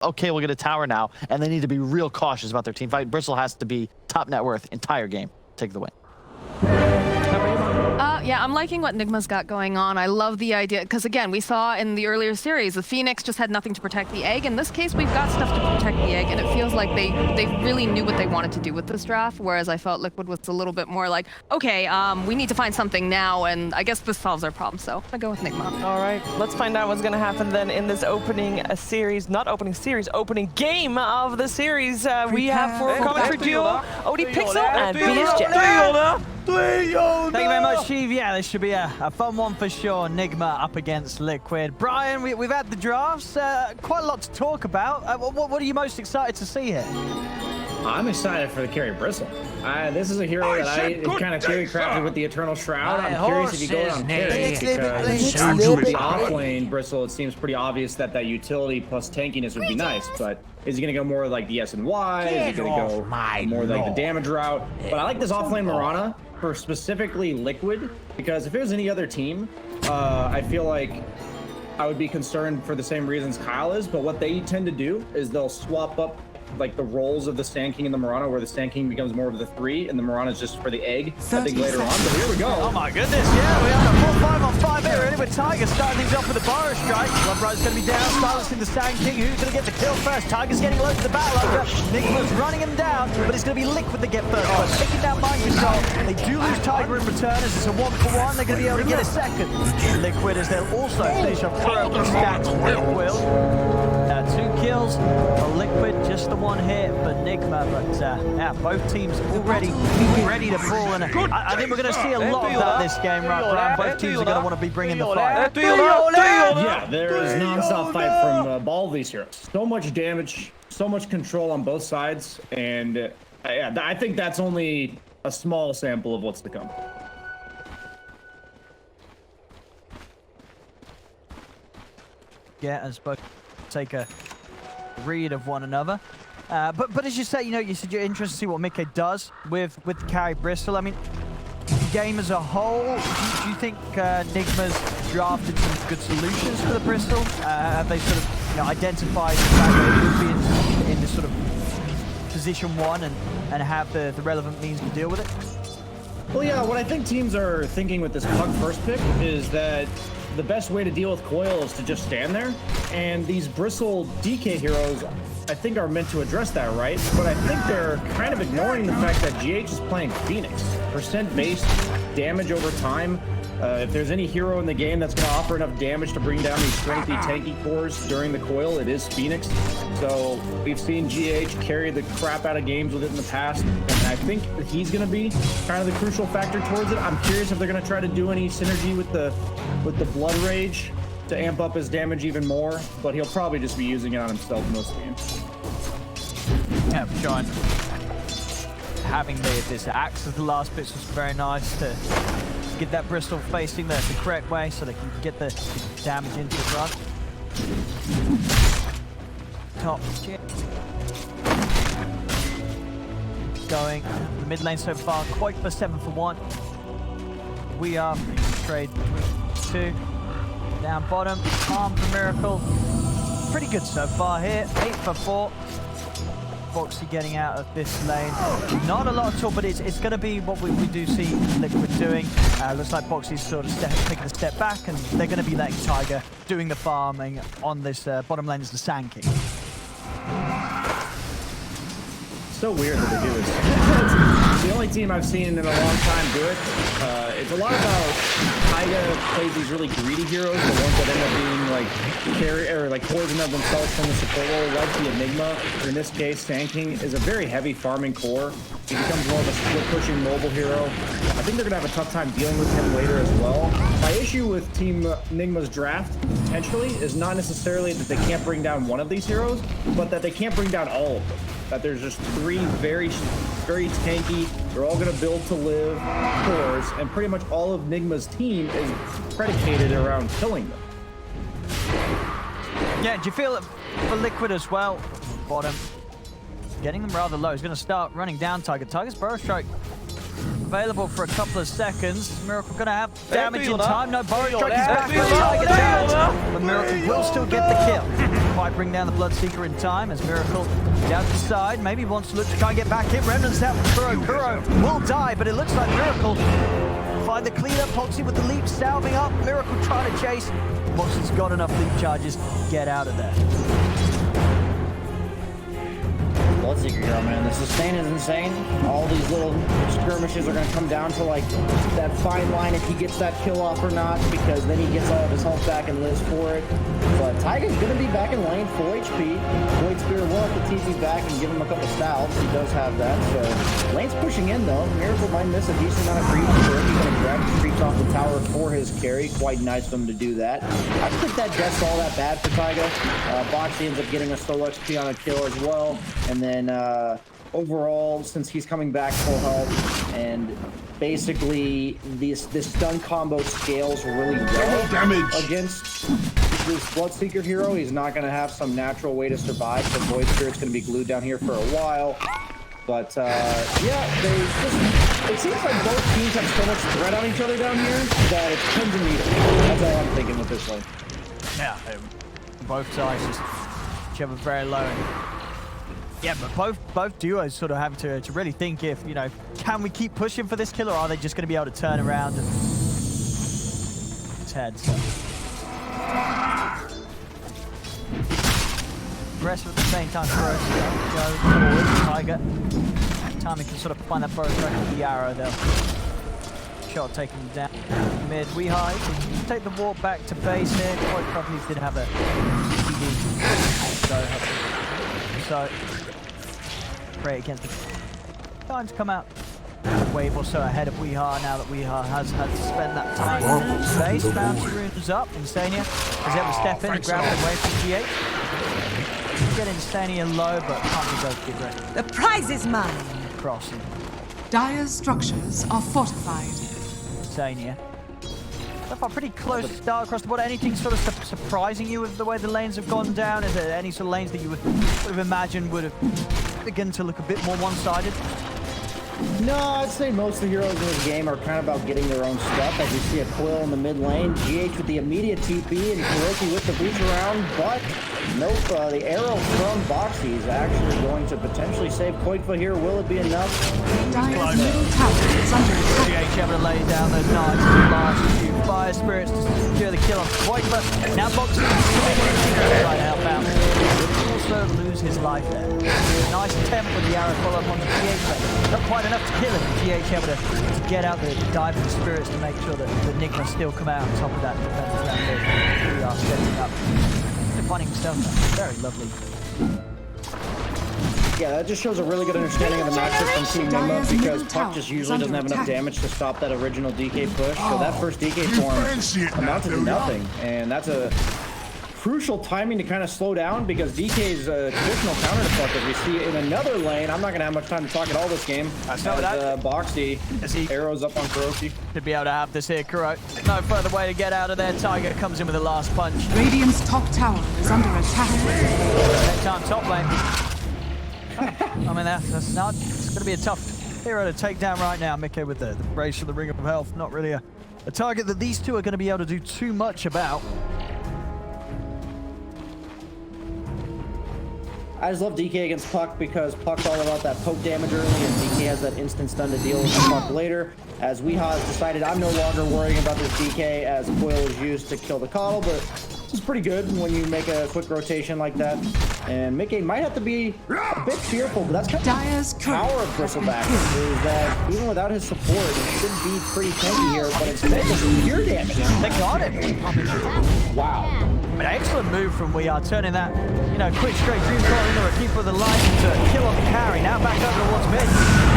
okay, we'll get a tower now, and they need to be real cautious about their team fight. Bristol has to be top net worth entire game. Take the win. Yeah, I'm liking what Nigma's got going on. I love the idea, because again, we saw in the earlier series, the Phoenix just had nothing to protect the egg. In this case, we've got stuff to protect the egg, and it feels like they really knew what they wanted to do with this draft, whereas I felt Liquid was a little bit more like, okay, we need to find something now, and I guess this solves our problem, so I go with Nigma. All right, let's find out what's going to happen then in this opening game of the series. We have for commentary duo, OD Pixel and BSJ. Thank you very much, Chief. Yeah, this should be a fun one for sure. Nigma up against Liquid. Brian, we've had the drafts. Quite a lot to talk about. What are you most excited to see here? I'm excited for the carry Bristle. This is a hero that I kind of theory crafted with the Eternal Shroud. I'm curious if you go on carry, because the off-lane Bristle, it seems pretty obvious that that utility plus tankiness would be nice, but is he going to go more like the S and Y? Is he going to go more like the damage route? But I like this off-lane Mirana for specifically Liquid, because if it was any other team, I feel like I would be concerned for the same reasons Kyle is, but what they tend to do is they'll swap up like the roles of the Sand King and the Mirana, where the Sand King becomes more of the 3 and the Mirana is just for the egg, I think later on. But here we go. Oh my goodness, yeah, we have a full 5-on-5 here, really, with Tiger starting things off with a Burrow Strike. Bloodseeker's going to be down, silencing the Sand King. Who's going to get the kill first? Tiger's getting low to the battle over. Nigma's running him down, but it's going to be Liquid that get first. But taking down mind control. They do lose Tiger in return as it's a 1-for-1. They're going to be able to get a second. Liquid, as they'll also finish off Pro stats with Will. 2 kills for Liquid, just the 1 hit for Nigma, but yeah, both teams already ready to pull, and I think we're going to see a lot of that this game, right, Brian? Both teams are going to want to be bringing the fight. Yeah, there is non-stop fight from all of these heroes. So much damage, so much control on both sides, and yeah, I think that's only a small sample of what's to come. Yeah, as both take a read of one another. But as you say, you said you're interested to see what miCKe does with the carry Bristol. I mean, the game as a whole, do you think Nigma's drafted some good solutions for the Bristol? Have they sort of identified the fact that it would be in this sort of position 1 and have the relevant means to deal with it? Well, yeah, what I think teams are thinking with this Pug first pick is that the best way to deal with Coil is to just stand there, and these Bristle DK heroes I think are meant to address that, right? But I think they're kind of ignoring the fact that GH is playing Phoenix. Percent-based damage over time. If there's any hero in the game that's going to offer enough damage to bring down these strengthy, tanky cores during the Coil, it is Phoenix. So we've seen GH carry the crap out of games with it in the past, and I think that he's going to be kind of the crucial factor towards it. I'm curious if they're going to try to do any synergy with the Blood Rage to amp up his damage even more, but he'll probably just be using it on himself most of the games. Yeah, John. Having this axe as the last bit was very nice to get that Bristol facing the correct way so they can get the damage into the run. Top chip. Going the mid lane so far, quite for 7-for-1. We are trade between 2. Down bottom, arm for Miracle. Pretty good so far here, 8-for-4. Boxy getting out of this lane. Not a lot at all, but it's going to be what we do see Liquid doing. Looks like Boxy's sort of taking a step back, and they're going to be letting Tiger doing the farming on this bottom lane as the Sand King. So weird that they do this. It's the only team I've seen in a long time do it. It's a lot about Tiger plays these really greedy heroes, the ones that end up being like poison of themselves from the support role, like the Enigma, or in this case, Sand King is a very heavy farming core. He becomes more of a split-pushing mobile hero. I think they're going to have a tough time dealing with him later as well. My issue with Team Nigma's draft, potentially, is not necessarily that they can't bring down one of these heroes, but that they can't bring down all of them. That there's just 3 very tanky, they're all going to build to live cores, and pretty much all of Nigma's team is predicated around killing them. Yeah, do you feel it for Liquid as well? Bottom. Getting them rather low. He's going to start running down Tiger. Tiger's Burrow Strike available for a couple of seconds. Miracle going to have damage in time. No Burrow Strike. He's back with Tiger down. But Miracle will still get the kill quite bring down the Bloodseeker in time as miCKe down to the side. Maybe wants to look to try and get back in. Remnant's out for Kuro. Kuro will die, but it looks like miCKe find the cleanup. Poxy with the leap, salving up. miCKe trying to chase. Poxy's got enough leap charges. Get out of there. Bloodseeker hero, man. The sustain is insane. All these little skirmishes are going to come down to like that fine line if he gets that kill off or not, because then he gets all of his health back and lives for it. But Taiga's going to be back in lane, full HP. Void Spear will have to TP back and give him a couple stabs. He does have that. So lane's pushing in though. miCKe might miss a decent amount of creeps. He's going to grab the creeps off the tower for his carry. Quite nice of him to do that. I don't think that death's all that bad for Taiga. Boxy ends up getting a solo XP on a kill as well. And then overall, since he's coming back full health, and basically this stun combo scales really well against this Bloodseeker hero. He's not going to have some natural way to survive, so Void Spirit's going to be glued down here for a while. But yeah, it seems like both teams have so much threat on each other down here that it's pins and needles. That's all I'm thinking with this one. Yeah, both sides just each other very low. Yeah, but both duos sort of have to really think if, you know, can we keep pushing for this kill, or are they just going to be able to turn around and head? So. Rest at the same time for us. Go forward, Taiga. Time he can sort of find that burst right with the arrow though. Shot taking him down. Mid, miCKe. Take the walk back to base here. Quite probably did have a so pray against the time to come out a wave or so ahead of miCKe now that miCKe has had to spend that time in space. Bounty runes up. Insania is able to step in and grab it away from G8. Get Insania low, but can't be both get ready. The prize is mine. Crossing. Dire's structures are fortified. Insania. So far, pretty close start across the board. Anything sort of surprising you with the way the lanes have gone down? Is there any sort of lanes that you would have imagined would have begun to look a bit more one-sided? No, I'd say most of the heroes in this game are kind of about getting their own stuff. As you see a Coil in the mid lane, GH with the immediate TP, and Kuroki with the reach around, but nope, the arrow from Boxy is actually going to potentially save Koitva here. Will it be enough? Dire's middle tower is under attack. GH able to lay down those knives, last few fire spirits to secure the kill on Koitva. Now Boxy trying to help out. Will also lose his life there. Nice attempt with the arrow follow-up on the GH, but not quite enough to kill him. GH able to get out the dive of the spirits to make sure that the Nigma still come out on top of that defense down there. We are setting up. Defining himself. Very lovely. Yeah, that just shows a really good understanding of the matchup from Team Nigma, because Puck just usually doesn't have enough damage to stop that original DK push. So that first DK form amounted to nothing, and that's a crucial timing to kind of slow down, because DK's traditional counter to Puck, as we see in another lane. I'm not going to have much time to talk at all this game. Boxy arrows up on Kuroki. Should be able to have this here, Kuro. No further way to get out of there. Taiga comes in with the last punch. Radiant's top tower is under attack. Next time, top lane. I mean, that's not. It's going to be a tough hero to take down right now. miCKe with the race for the Ring of Health. Not really a target that these two are going to be able to do too much about. I just love DK against Puck, because Puck's all about that poke damage early, and DK has that instant stun to deal with Puck later. As miCKe has decided, I'm no longer worrying about this DK, as Coil is used to kill the Coddle, but this is pretty good when you make a quick rotation like that. And miCKe might have to be a bit fearful, but that's kind of the power of Bristleback, is that even without his support, it should be pretty tanky here, but it's making some pure damage. They got it. Wow. An excellent move from miCKe, turning that, you know, quick straight dream throw into a keeper of the line to kill on the carry. Now back over towards mid.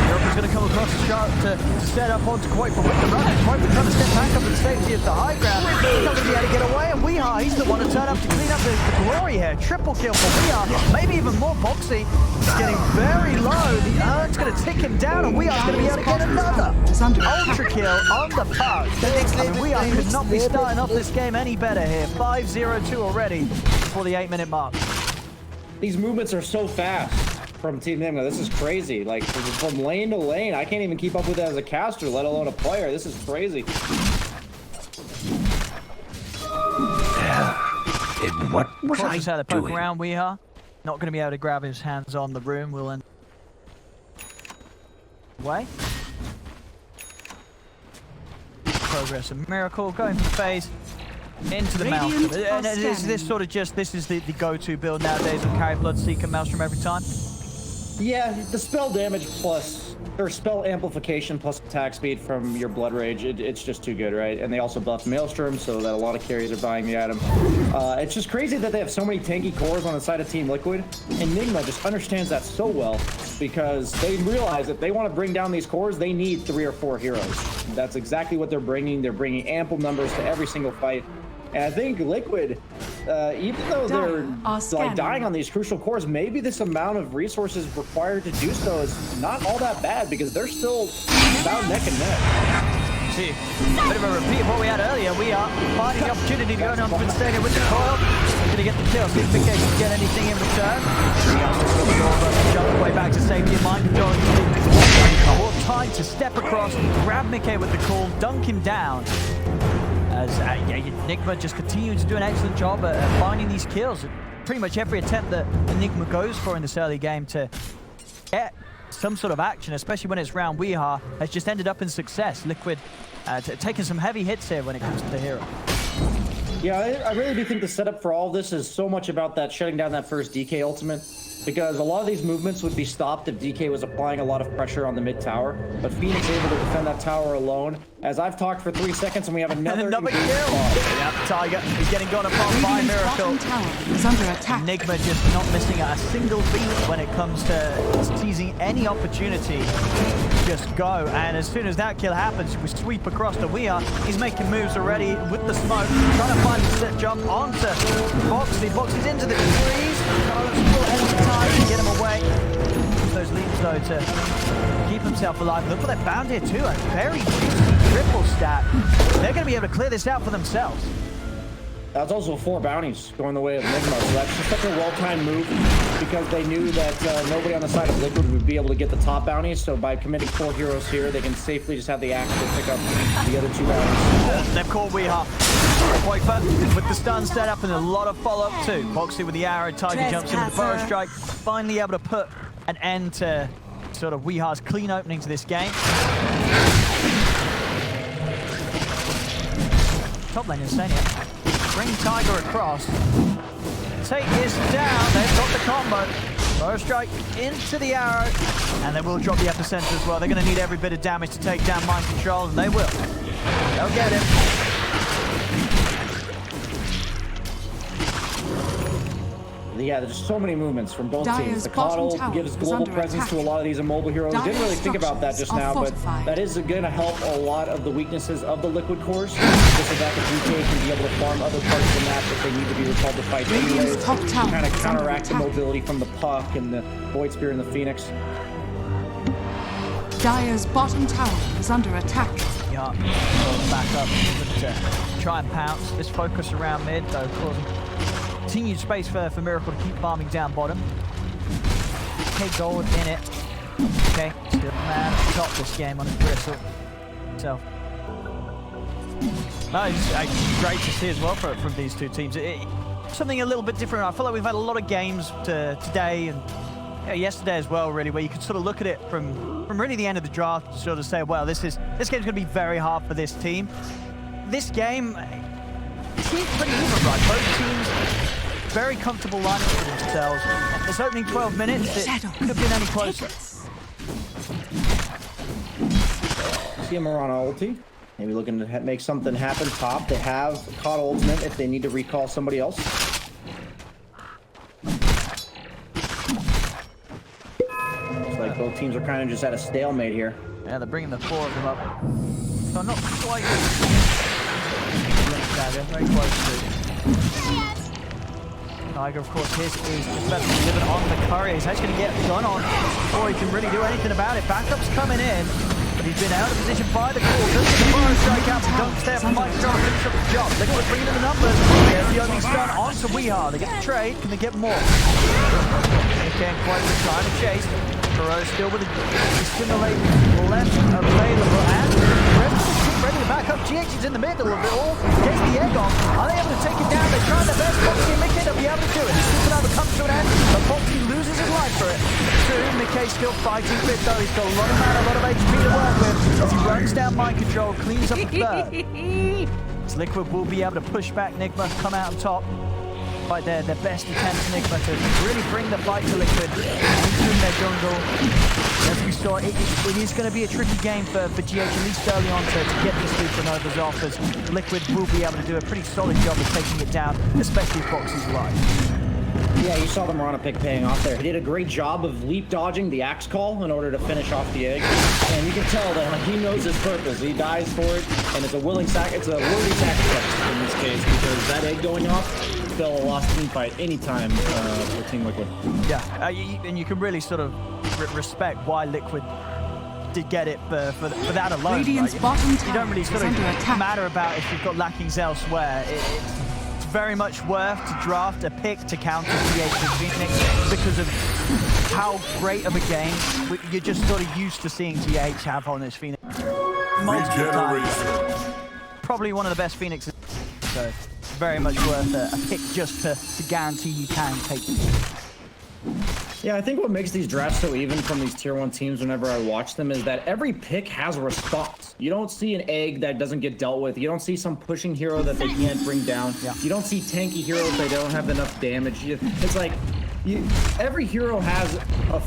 Europe is going to come across the shot to set up onto Koitva with the run. Koitva trying to step back up in safety at the high ground. He's not going to be able to get away, and miCKe, he's the one to turn up to clean up the glory here. Triple kill for miCKe, maybe even more. Boxy getting very low. The Urn's going to tick him down, and miCKe's going to be able to get another ultra kill on the Puck. I mean, miCKe could not be starting off this game any better here. 5-0-2 already before the 8-minute mark. These movements are so fast from Team Nigma. This is crazy. Like, from lane to lane, I can't even keep up with it as a caster, let alone a player. This is crazy. It What was I Cautious how they poke doing? around. We are not going to be able to grab his hands on the room. We'll end way. Progress and Miracle going for the phase into the Radiant Maelstrom. And are is scanning. this sort of just the go-to build nowadays of carry Bloodseeker Maelstrom every time? Yeah, the spell damage plus, or spell amplification plus attack speed from your Blood Rage, it's just too good, right? And they also buff Maelstrom, so that a lot of carries are buying the item. It's just crazy that they have so many tanky cores on the side of Team Liquid, and Nigma just understands that so well, because they realize that they want to bring down these cores, they need 3 or 4 heroes. That's exactly what they're bringing. They're bringing ample numbers to every single fight. And I think Liquid, even though they're like dying on these crucial cores, maybe this amount of resources required to do so is not all that bad, because they're still about neck and neck. See, a bit of a repeat of what we had earlier. We are finding the opportunity to go down to the stadium with the coil. Going to get the kill. See if miCKe can get anything in return. Jump way back to safety and mind control. More time to step across, grab miCKe with the call, dunk him down. As Nigma just continuing to do an excellent job at finding these kills. Pretty much every attempt that Nigma goes for in this early game to get some sort of action, especially when it's round Weeha, has just ended up in success. Liquid taking some heavy hits here when it comes to the hero. Yeah, I really do think the setup for all of this is so much about that shutting down that first DK ultimate, because a lot of these movements would be stopped if DK was applying a lot of pressure on the mid tower, but Phoenix able to defend that tower alone. As I've talked for 3 seconds, and we have another kill. Yep, Tiger, he's getting gone upon by Miracle. Tower is under attack. Nigma just not missing a single beat when it comes to seizing any opportunity. Just go, and as soon as that kill happens, we sweep across to Weeha. He's making moves already with the smoke, trying to find the set jump onto Boxley. Boxley's into the trees. Carlos still ahead of time to get him away. Use those leaps though to keep himself alive. Look what they found here too, a very juicy triple stat. They're going to be able to clear this out for themselves. That's also 4 bounties going the way of Nigma, so that's just such a well-timed move, because they knew that nobody on the side of Liquid would be able to get the top bounties, so by committing 4 heroes here, they can safely just have the axe to pick up the other 2 bounties. They've caught Weeha. Quite with the stun set up and a lot of follow-up too. Boxley with the arrow, Tiger jumps in with the burrow strike, finally able to put an end to sort of Weeha's clean opening to this game. Top lane Insania. Bring Tiger across. Tate is down. They've got the combo. Burrow strike into the arrow. And they will drop the epicenter as well. They're going to need every bit of damage to take down mind control, and they will. They'll get him. Yeah, there's so many movements from both Dyer's teams. The bottom Coddle tower gives is global under presence to a attack. lot of these immobile heroes. Dyer's Didn't really think about that just structures now, are but fortified. that is going to help a lot of the weaknesses of the Liquid cores, just so that the DK can be able to farm other parts of the map if they need to be recalled to fight anyways. Radiant's top tower Kind of is under counteract the attack. mobility from the Puck and the Void Spear and the Phoenix. Dyer's bottom tower is under attack. Yeah, back up. But, try and pounce. This focus around mid, though, causing continued space for Miracle to keep farming down bottom. Okay, gold in it. Okay, still man top this game on his bristle. So, no, it's great to see as well from these two teams. Something a little bit different. I feel like we've had a lot of games today and yesterday as well, really, where you could sort of look at it from really the end of the draft to sort of say, well, this game's going to be very hard for this team. This game seems pretty even, right? Both teams very comfortable lineup for themselves. This opening 12 minutes, it could have been any closer. See him on ulti. Maybe looking to make something happen top. They have caught ultimate if they need to recall somebody else. Looks like both teams are kind of just at a stalemate here. Yeah, they're bringing the 4 of them up. So not quite. Very close to. Tiger, of course, his is just about to be delivered on the courier. He's actually going to get the gun on before he can really do anything about it. Backup's coming in, but he's been out of position by the call. Just the fire strike out, don't step from Mike Strong, finish up the job. Liquid bringing in the numbers. There's the opening stun onto Weeha. They get the trade. Can they get more? They can't quite with time to chase. Burrow still with a simulate left available, and ready to back up. GH is in the middle of it all. Gets the egg off. Are they able to take it down? They try their best. Foxy and miCKe will be able to do it. Supernova comes to an end, but Foxy loses his life for it. True, miCKe still fighting fit though. He's got a lot of mana, a lot of HP to work with as he runs down mind control, cleans up the third. So Liquid will be able to push back Nigma, come out on top. By their best attempt, Nigma, to really bring the fight to Liquid into their jungle. As we saw, it is going to be a tricky game for GH, at least early on, to get these Supernovas off, as Liquid will be able to do a pretty solid job of taking it down, especially if Foxy's alive. Yeah, you saw the Mirana pick paying off there. He did a great job of leap dodging the axe call in order to finish off the egg. And you can tell that he knows his purpose. He dies for it, and it's a worthy sacrifice in this case, because that egg going off still a lost team fight anytime for Team Liquid. Yeah, and you can really sort of respect why Liquid did get it for that alone. Radiant's right? bottom You tower don't really sort is of under attack. matter about if you've got lackings elsewhere. It's very much worth to draft a pick to counter GH with Phoenix because of how great of a game you're just sort of used to seeing GH have on this Phoenix. Multiple times. Probably one of the best Phoenixes. So very much worth a pick just to guarantee you can take it. Yeah, I think what makes these drafts so even from these tier 1 teams whenever I watch them is that every pick has a response. You don't see an egg that doesn't get dealt with. You don't see some pushing hero that they can't bring down. Yeah. You don't see tanky heroes that don't have enough damage. It's like every hero has a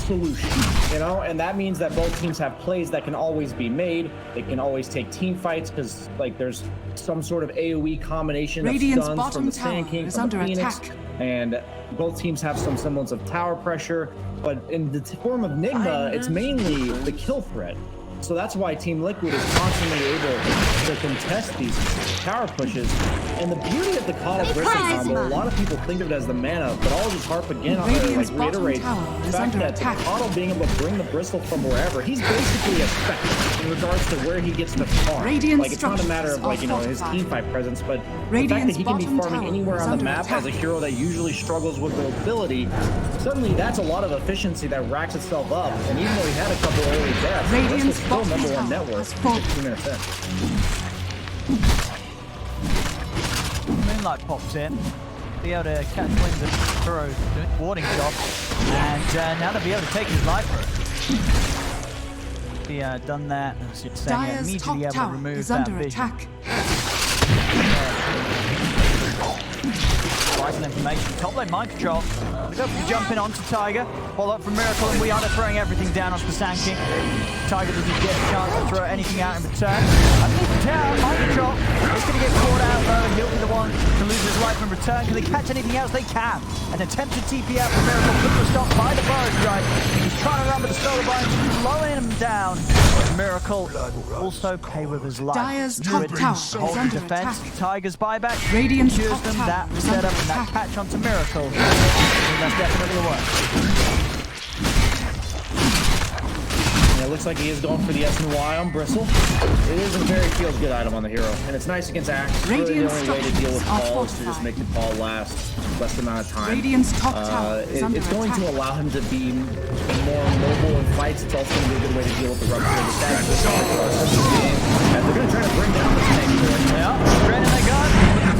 solution, you know, and that means that both teams have plays that can always be made. They can always take team fights because like there's some sort of AoE combination Radiant's of stuns from the Sand King, is from the under Phoenix, attack. and both teams have some semblance of tower pressure, but in the form of Nigma, it's mainly the kill threat. So that's why Team Liquid is constantly able to contest these tower pushes. And the beauty of the Coddle Bristle combo, a lot of people think of it as the mana, but I'll just harp again on it, like reiterate the fact that the Coddle being able to bring the Bristle from wherever, he's basically a spec in regards to where he gets the farm. Like it's not a matter of like, you know, his teamfight presence, but the fact that he can be farming anywhere on the map as a hero that usually struggles with mobility, suddenly that's a lot of efficiency that racks itself up. And even though he had a couple early deaths, Bristle's still number 1 network 15 minutes in. Moonlight pops in. Be able to catch wind of Burrow doing a warding job. And now they'll be able to take his life for it. Be done that. Dire's immediately top able to tower remove is that under vision. attack. Vital information. Top lane mind control. They go for jumping onto Tiger. Follow up from Miracle, and we are throwing everything down onto the Sand King. Tiger doesn't get a chance to throw anything out in return. Underneath the tower, mind control. It's going to get caught out though. He'll be the one to lose his life in return. Can they catch anything else? They can. An attempted TP out from Miracle, put to a stop by the Burrow Strike. He's trying to run with the solar bind, slowing him down. Miracle also pay with his life. Dire's top tower is Holding under defense. attack. Tiger's buyback. Radiant's Cures top them. tower That is setup under and that attack. catch onto Miracle. That's definitely a work. It looks like he is going for the S&Y on Bristle. It is a very feels-good item on the hero, and it's nice against Axe. Really the only way to deal with Paul is to just make the Paul last less amount of time. Radiant's top tower is under It's going attack. to allow him to be more mobile in fights. It's also going to be a good way to deal with the rupture of the stack. And they're going to try to bring down the tank. Yeah, ready they go.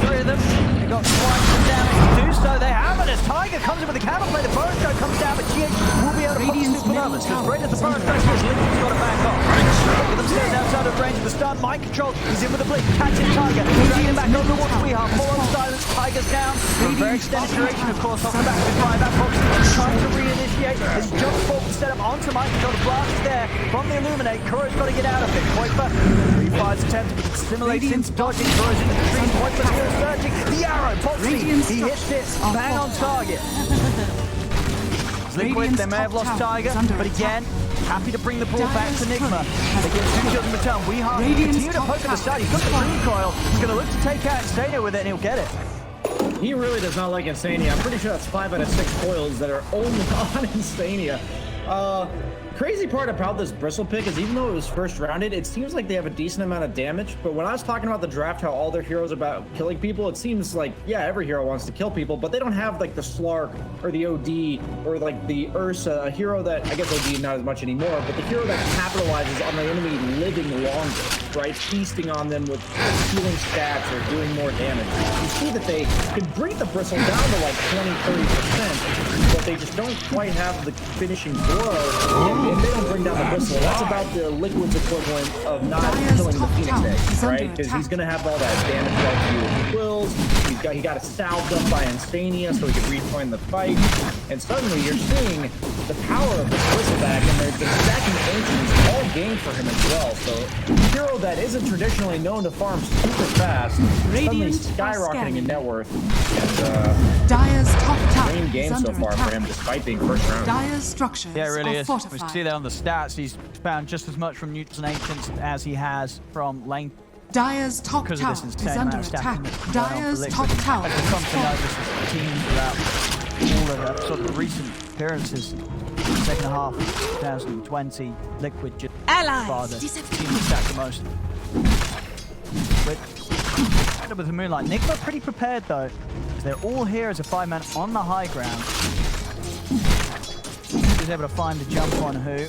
Three of them. They got quite some damage to do so. They have it as Tiger comes in with the counterplay. The Burrow Strike comes down, but GH will be able to pop the Supernovas. As great as the Burrow Strike is, Liquid's got to back off. Look at them stairs outside of range of the stun. Mind control. He's in with the blink. Catching Tiger. Dragging him back over towards Weehaw. Full on silence. Tiger's down. For a very extended duration, of course. Off the back of his buyback box. Trying to reinitiate. His jump forward set up onto Mind control. The blast is there from the Illuminate. Kuro's got to get out of it. Kuiper refires attempt, but it simulates him dodging. Kuro's in the trees. Kuiper's still surging. The arrow. Foxy. He hits it. Bang on target. Liquid, they may have lost Tiger, but again, happy to bring the ball back to Nigma. They get 2 kills in return. Weehaw continue to poke at the side. He's got the recoil. He's going to look to take out Insania with it, and he'll get it. He really does not like Insania. I'm pretty sure that's 5 out of 6 coils that are only on Insania. crazy part about this Bristle pick is even though it was first rounded, it seems like they have a decent amount of damage. But when I was talking about the draft, how all their heroes are about killing people, it seems like, yeah, every hero wants to kill people, but they don't have like the Slark or the OD or like the Ursa, a hero that, I guess OD not as much anymore, but the hero that capitalizes on the enemy living longer, right? Feasting on them with healing stats or doing more damage. You see that they could bring the Bristle down to like 20-30%, but they just don't quite have the finishing blow. If they don't bring down the Bristle, that's about the Liquid's equivalent of not killing the Phoenix egg, right? Because he's going to have all that damage like you with Quills. He got salved up by Insania so he could rejoin the fight. And suddenly you're seeing the power of the Bristleback, and they're stacking Ancients all game for him as well. So a hero that isn't traditionally known to farm super fast, suddenly skyrocketing in net worth. And Dire's top tower dream game is so under far attack. for him, despite being first round. Dire's structures Yeah, it really are is. We fortified. see that on the stats. He's found just as much from Neutrals and Ancients as he has from lane. Dire's top Because tower of this is insane under amount of attack. stacking that's going on Dire's for top Liquid. tower I've is come to know fortified. this as a team throughout all of the sort of recent appearances. Second half of 2020, Liquid just far the team that stacked the most. With the Moonlight. Nigma pretty prepared though, because they're all here as a 5-man on the high ground. He's able to find the jump on who.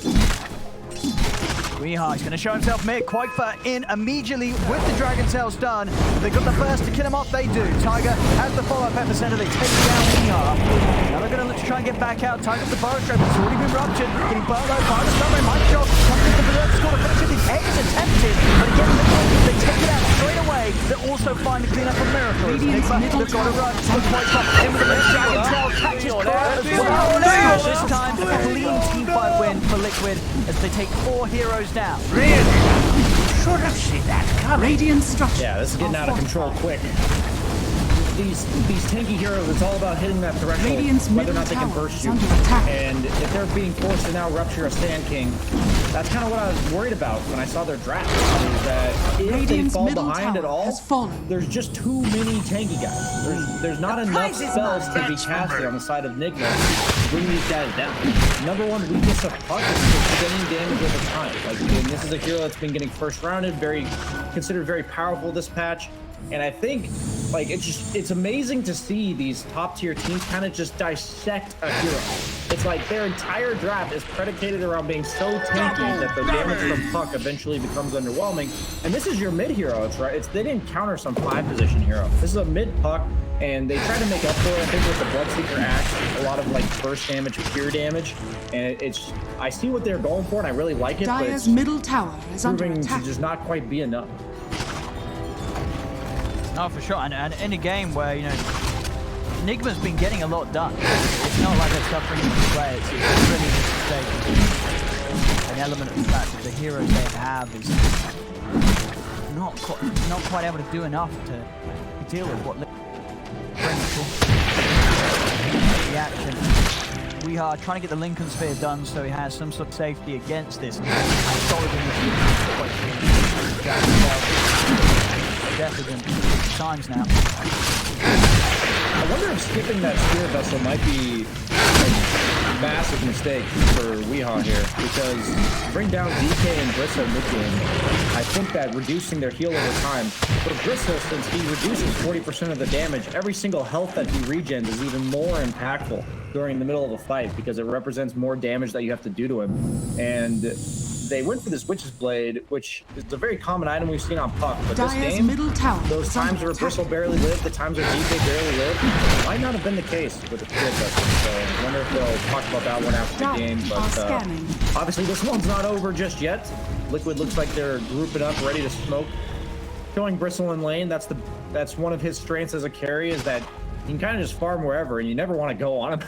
miCKe is going to show himself mid. Quakefer in immediately with the Dragon Tails done. They got the first to kill him off. They do. Tiger has the follow-up epicenter. They take down miCKe. Now they're going to look to try and get back out. Tiger's the Burrow Strap. It's already been ruptured. Getting burrowed by the summer. miCKe comes into the Berserk score. Effectively, egg is attempted. But again, they take it out straight away. They also find the cleanup of Miracles. Nigma, they've got to run. But Quakefer in with the Dragon Tails. Catches Crow as well. This time, a clean team fight win for Liquid as they take 4 heroes down. Radiant structures Yeah, this is getting are out of control fortified. quick. These tanky heroes, it's all about hitting that threshold, Radiant's whether or middle not they can tower burst is you. under attack. And if they're being forced to now rupture a Sand King, that's kind of what I was worried about when I saw their draft. Is that if Radiant's they fall middle behind at tower all, has fallen. there's just too many tanky guys. There's not enough spells to be casted on the side of Nigma to bring these guys down. Number one weakness of Puck is just getting damage over time. Like, and this is a hero that's been getting first rounded, considered very powerful this patch. And I think, like, it's amazing to see these top tier teams kind of just dissect a hero. It's like their entire draft is predicated around being so tanky that the damage from Puck eventually becomes underwhelming. And this is your mid hero, they didn't counter some 5-position hero. This is a mid Puck, and they try to make up for it, I think, with the Bloodseeker axe, a lot of like burst damage, pure damage. And I see what they're going for, and I really like it, but Dire's it's middle tower is under proving attack. to just not quite be enough. No, for sure. And in a game where, you know, Nigma's been getting a lot done. It's not like they're suffering in play. It's really just an element of the fact that the heroes they have is not quite able to do enough to deal with what brings to the action. We are trying to get the Lincoln Sphere done so he has some sort of safety against this. Solid definitely times now. I wonder if skipping that Spear Vessel might be a massive mistake for miCKe here, because bring down DK and Bristle mid-game. I think that reducing their heal over time, for Bristle, since he reduces 40% of the damage, every single health that he regens is even more impactful during the middle of a fight, because it represents more damage that you have to do to him. And they went for this Witch's Blade, which is a very common item we've seen on Puck, but this Dire's game, middle tower those is times under where attack. Bristle barely lived, the times where DK barely lived, might not have been the case with the Spear Vessel. So I wonder if they'll talk about that one after the Dire game. are But scanning. obviously this one's not over just yet. Liquid looks like they're grouping up, ready to smoke. Showing Bristle in lane, that's one of his strengths as a carry, is that he can kind of just farm wherever, and you never want to go on him.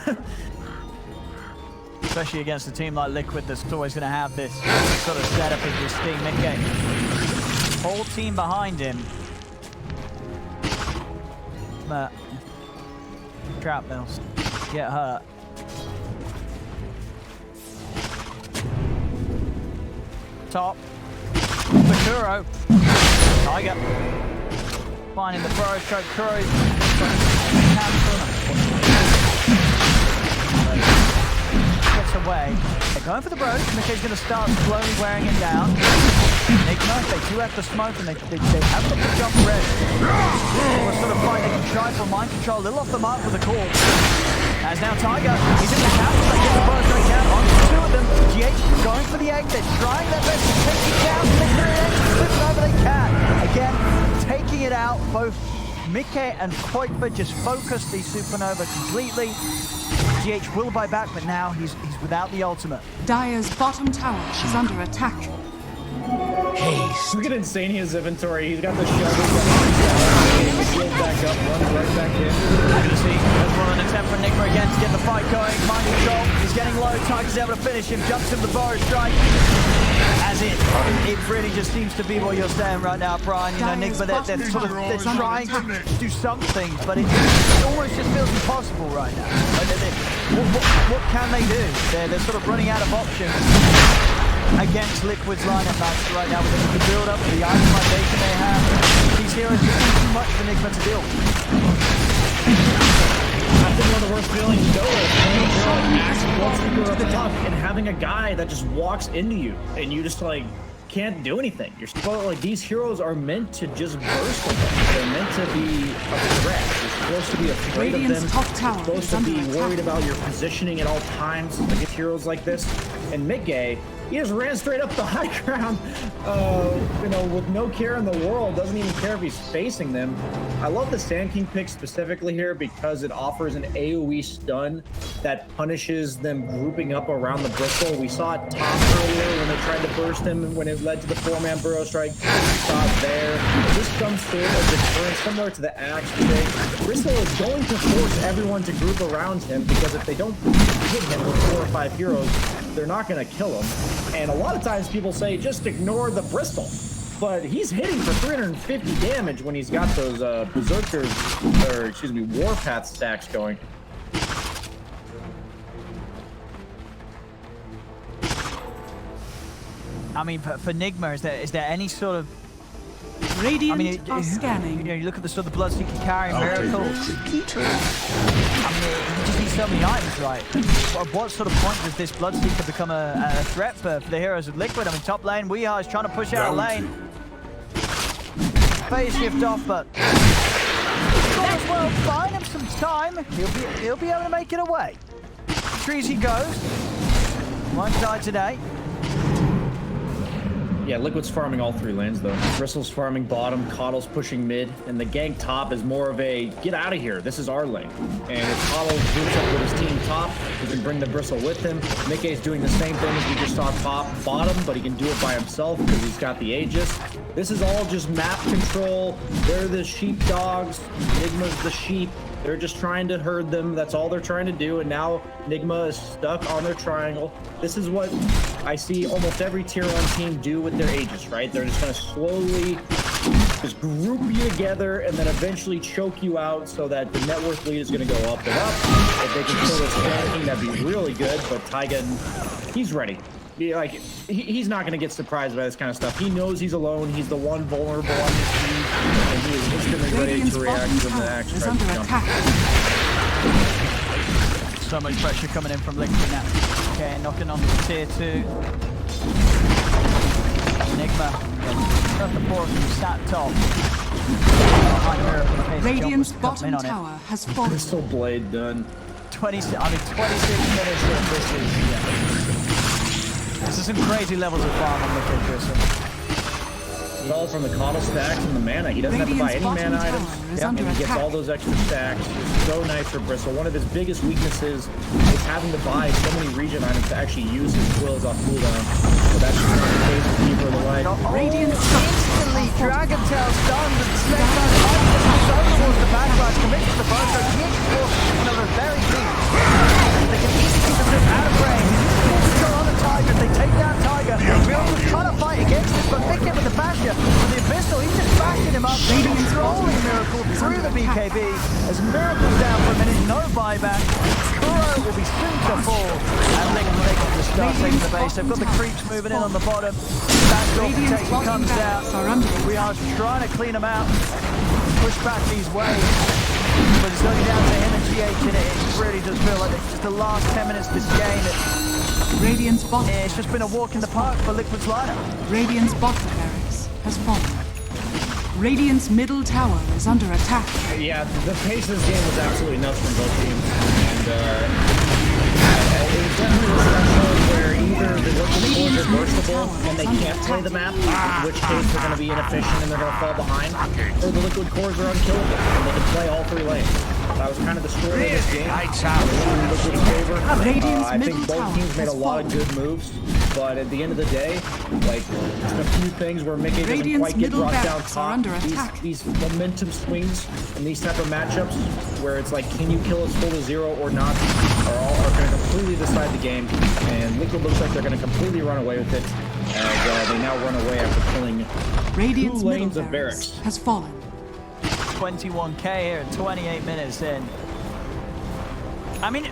Especially against a team like Liquid that's always going to have this sort of setup of this team mid-game. Whole team behind him. But trap bells get hurt. Top. Kuro. Tiger. Finding the Burrow Stroke. Kuro's gets away. They're going for the Bros. miCKe's going to start slowly wearing it down. Nigma, they do have the smoke and they have the jump ready. What sort of fight they can try for mind control, a little off the mark with the call. As now Tiger, he's in the castle, they get the burst right down onto the two of them. GH going for the egg, they're trying their best to take it down, flip it over, they can. Again, taking it out, both miCKe and Koikba just focus the Supernova completely. GH will buy back, but now he's without the ultimate. Dire's bottom tower is under attack. Look at Insane his inventory. He's got the shovel, shield back up, runs right back in. DPC has run an attempt for Nigma again to get the fight going. Mind control, he's getting low. Tiger's able to finish him, jumps in the bar strike. As it really just seems to be what you're saying right now, Brian. You know, Nigma, they're trying to do something, but it almost just feels impossible right now. What can they do? They're sort of running out of options against Liquid's lineup right now with the build-up, the itemization they have. These heroes just do too much for Nigma to deal with. I think one of the worst feelings you go is Bloodseeker at the top and having a guy that just walks into you and you just like can't do anything. You're supposed like these heroes are meant to just burst with them. They're meant to be a threat. You're supposed to be afraid of them. You're supposed to be worried about your positioning at all times against heroes like this. And miCKe, he just ran straight up the high ground, you know, with no care in the world. Doesn't even care if he's facing them. I love the Sand King pick specifically here because it offers an AoE stun that punishes them grouping up around the Bristol. We saw it top earlier when they tried to burst him when it led to the 4-man burrow strike. We saw it there. This comes through as a deterrent similar to the Axe today. Bristol is going to force everyone to group around him because if they don't hit him with 4 or 5 heroes, they're not going to kill him. And a lot of times people say, just ignore the Bristol. But he's hitting for 350 damage when he's got those Berserkers, or excuse me, Warpath stacks going. I mean, for Nigma, is there any sort of... Radiant are scanning. You know, you look at the sort of Bloodseeker carry, Miracle. I mean, he just needs so many items, right? At what sort of point does this Bloodseeker become a threat for the heroes of Liquid? I mean, top lane, Weehaw is trying to push out a lane. Phase shift off, but might as well buy him some time. He'll be able to make it away. Trees he goes. One side today. Yeah, Liquid's farming all 3 lanes, though. Bristle's farming bottom, Coddle's pushing mid, and the gank top is more of a, get out of here, this is our lane. And if Coddle groups up with his team top, he can bring the Bristle with him. miCKe's doing the same thing as we just saw top, bottom, but he can do it by himself because he's got the Aegis. This is all just map control. They're the sheepdogs. Nigma's the sheep. They're just trying to herd them. That's all they're trying to do. And now Nigma is stuck on their triangle. This is what I see almost every tier 1 team do with their Aegis, right? They're just going to slowly just group you together and then eventually choke you out so that the net worth lead is going to go up and up. If they can kill this tanking, that'd be really good. But Taiga, he's ready. Like, he's not going to get surprised by this kind of stuff. He knows he's alone. He's the one vulnerable on his team, and he is instantly ready to react when the axe tries to jump. So much pressure coming in from Liquid now. Okay, knocking on the tier 2. Nigma got the force from sat top. Radiant's bottom tower has fallen. Crystal Blade done. 26 minutes in. This is this is some crazy levels of farm on Liquid Crystal. It's all from the Coddle stacks and the mana. He doesn't have to buy any mana items, and he gets all those extra stacks. It's so nice for Bristle. One of his biggest weaknesses is having to buy so many regen items to actually use his quills off cooldown. So that's just not the case with Keeper of the Light. Instantly, Dragon Tail stunned at the same time. So towards the backlash, commits to the burst. Another very deep. They can easily keep themselves out of range. On the Tiger, they take down Tiger. Miracle's trying to fight against this, but miCKe with the basher. With the Abyssal, he's just bashing him up, controlling Miracle through the BKB. As Miracle's down for a minute, no buyback. Kuro will be soon to fall. And Nigma making the start taking the base. They've got the creeps moving in on the bottom. Backdoor protection comes down. We are trying to clean them out, push back these waves. But it's only down to him and GH, and it really does feel like it's just the last 10 minutes of this game. Radiant's bottom It's just been a walk in the park for Liquid's lineup. Radiant's bottom barracks has fallen. Radiant's middle tower is under attack. Yeah, the pace of this game was absolutely nuts from both teams. And it was definitely a threshold where either the Liquid cores are burstable and they can't play the map, in which case they're going to be inefficient and they're going to fall behind, or the Liquid cores are unkillable and they can play all 3 lanes. That was kind of the story of this game. In Liquid's favor. I think both teams made a lot of good moves, but at the end of the day, like, just a few things where miCKe doesn't quite get brought down top. These momentum swings and these type of matchups where it's like, can you kill us full to 0 or not, are going to completely decide the game. And Liquid looks like they're going to completely run away with it, as they now run away after killing Radiant's 2 lanes middle of barracks barracks. has fallen. 21k here at 28 minutes in. I mean,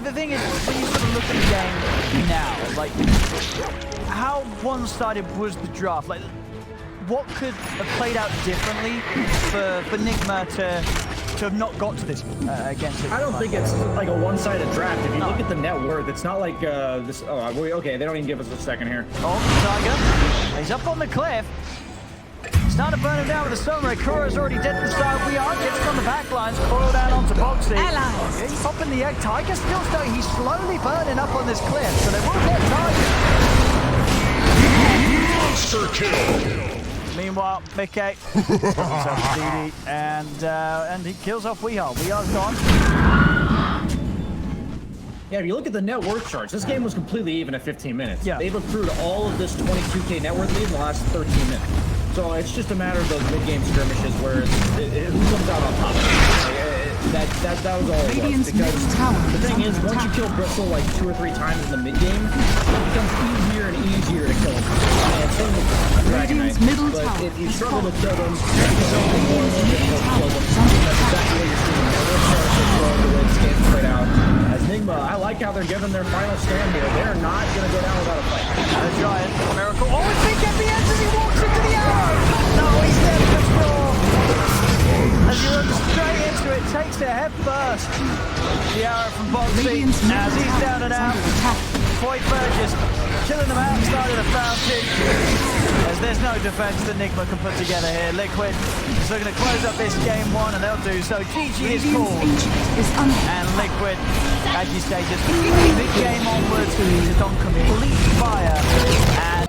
the thing is, when you sort of look at the game now, like, how one-sided was the draft? Like, what could have played out differently for Nigma to have not got to this against it? I don't think it's like a one-sided draft. If you look at the net worth, it's not like this. Oh, okay, they don't even give us a second here. Oh, Tiger, he's up on the cliff. Starting to burn him down with the stone ray. Kuro's already dead to the side. We are getting on the back lines. Coil down onto Boxy. Allies. He's popping the egg. Tiger still staying. He's slowly burning up on this cliff, so they will get Tiger. Monster kill. Meanwhile, miCKe himself a DD, and he kills off Weehaw. Weeha's gone. Yeah, if you look at the net worth charts, this game was completely even at 15 minutes. Yeah. They've accrued all of this 22k net worth lead in the last 13 minutes. So it's just a matter of those mid-game skirmishes where who comes out on top. That was all it was. Because the thing is, once you kill Bristol like 2 or 3 times in the mid-game, it becomes easier and easier to kill him. And same with Dragon Knight. But if you struggle to kill them, it's more and more difficult to kill them. That's exactly what you're seeing. Net worth charts are flowing the way this game's played out. As Nigma, I like how they're giving their final stand here. They're not going to go down without a fight. A giant miracle. Oh, it's big at the end as he walks into the arrow. No, he's dead for sure. As he runs straight into it, takes a head first. The arrow from Boxy as he's down and out. Void Burgess killing them outside of the fountain. As there's no defense that Nigma can put together here. Liquid is looking to close up this game 1, and they'll do so. GG is called. And Liquid, as you say, just mid-game onwards, just on complete fire. And